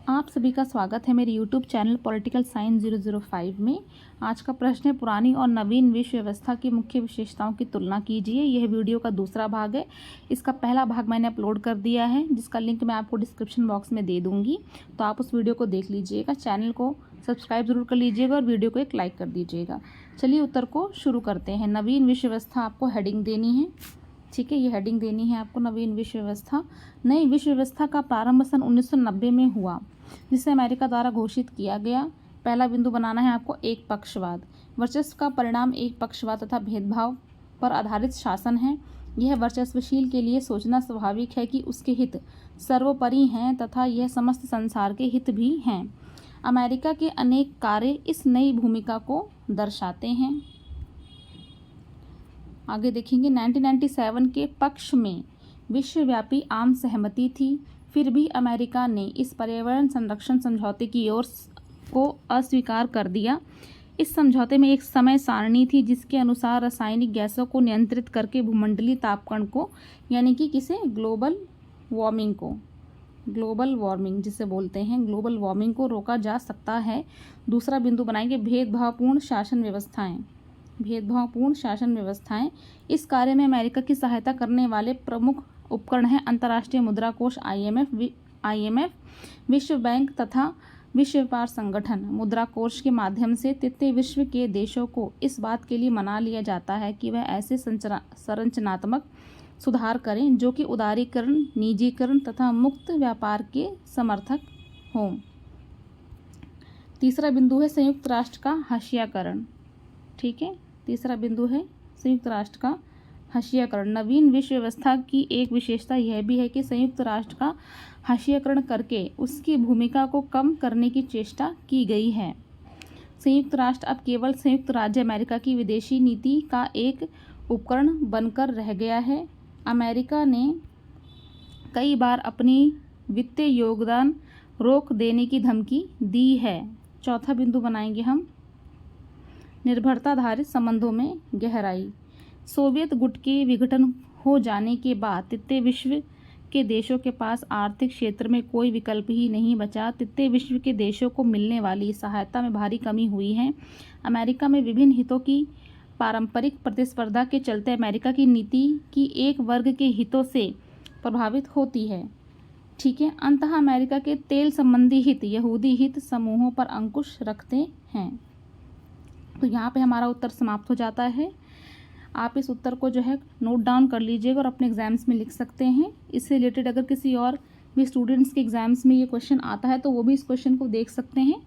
आप सभी का स्वागत है मेरे यूट्यूब चैनल पॉलिटिकल साइंस 005 में। आज का प्रश्न है, पुरानी और नवीन विश्व व्यवस्था की मुख्य विशेषताओं की तुलना कीजिए। यह वीडियो का दूसरा भाग है। इसका पहला भाग मैंने अपलोड कर दिया है, जिसका लिंक मैं आपको डिस्क्रिप्शन बॉक्स में दे दूंगी, तो आप उस वीडियो को देख लीजिएगा। चैनल को सब्सक्राइब जरूर कर लीजिएगा और वीडियो को एक लाइक कर दीजिएगा। चलिए उत्तर को शुरू करते हैं। नवीन विश्व व्यवस्था आपको हेडिंग देनी है, ठीक है, ये हेडिंग देनी है आपको। नवीन विश्व व्यवस्था। नई विश्व व्यवस्था का प्रारंभ सन 1990 में हुआ, जिसे अमेरिका द्वारा घोषित किया गया। पहला बिंदु बनाना है आपको एक पक्षवाद। वर्चस्व का परिणाम एक पक्षवाद तथा भेदभाव पर आधारित शासन है। यह वर्चस्वशील के लिए सोचना स्वाभाविक है कि उसके हित सर्वोपरि हैं तथा यह समस्त संसार के हित भी हैं। अमेरिका के अनेक कार्य इस नई भूमिका को दर्शाते हैं। आगे देखेंगे, 1997 के पक्ष में विश्वव्यापी आम सहमति थी, फिर भी अमेरिका ने इस पर्यावरण संरक्षण समझौते की ओर को अस्वीकार कर दिया। इस समझौते में एक समय सारणी थी, जिसके अनुसार रासायनिक गैसों को नियंत्रित करके भूमंडलीय तापकण को, यानी कि किसे, ग्लोबल वार्मिंग जिसे बोलते हैं, ग्लोबल वार्मिंग को रोका जा सकता है। दूसरा बिंदु बनाएंगे भेदभावपूर्ण शासन व्यवस्थाएं। इस कार्य में अमेरिका की सहायता करने वाले प्रमुख उपकरण हैं अंतर्राष्ट्रीय मुद्रा कोष IMF, विश्व बैंक तथा विश्व व्यापार संगठन। मुद्रा कोष के माध्यम से तृतीय विश्व के देशों को इस बात के लिए मना लिया जाता है कि वह ऐसे संरचनात्मक सुधार करें जो कि उदारीकरण, निजीकरण तथा मुक्त व्यापार के समर्थक हों। तीसरा बिंदु है संयुक्त राष्ट्र का हाशियाकरण, ठीक है, तीसरा बिंदु है संयुक्त राष्ट्र का हाशियाकरण। नवीन विश्व व्यवस्था की एक विशेषता यह भी है कि संयुक्त राष्ट्र का हाशियाकरण करके उसकी भूमिका को कम करने की चेष्टा की गई है। संयुक्त राष्ट्र अब केवल संयुक्त राज्य अमेरिका की विदेशी नीति का एक उपकरण बनकर रह गया है। अमेरिका ने कई बार अपनी वित्तीय योगदान रोक देने की धमकी दी है। चौथा बिंदु बनाएंगे हम निर्भरताधारित संबंधों में गहराई। सोवियत गुट के विघटन हो जाने के बाद तृतीय विश्व के देशों के पास आर्थिक क्षेत्र में कोई विकल्प ही नहीं बचा। तृतीय विश्व के देशों को मिलने वाली सहायता में भारी कमी हुई है। अमेरिका में विभिन्न हितों की पारंपरिक प्रतिस्पर्धा के चलते अमेरिका की नीति की एक वर्ग के हितों से प्रभावित होती है, ठीक है। अंततः अमेरिका के तेल संबंधी हित यहूदी हित समूहों पर अंकुश रखते हैं। तो यहाँ पे हमारा उत्तर समाप्त हो जाता है। आप इस उत्तर को जो है नोट डाउन कर लीजिएगा और अपने एग्जाम्स में लिख सकते हैं। इससे रिलेटेड अगर किसी और भी स्टूडेंट्स के एग्जाम्स में ये क्वेश्चन आता है तो वो भी इस क्वेश्चन को देख सकते हैं।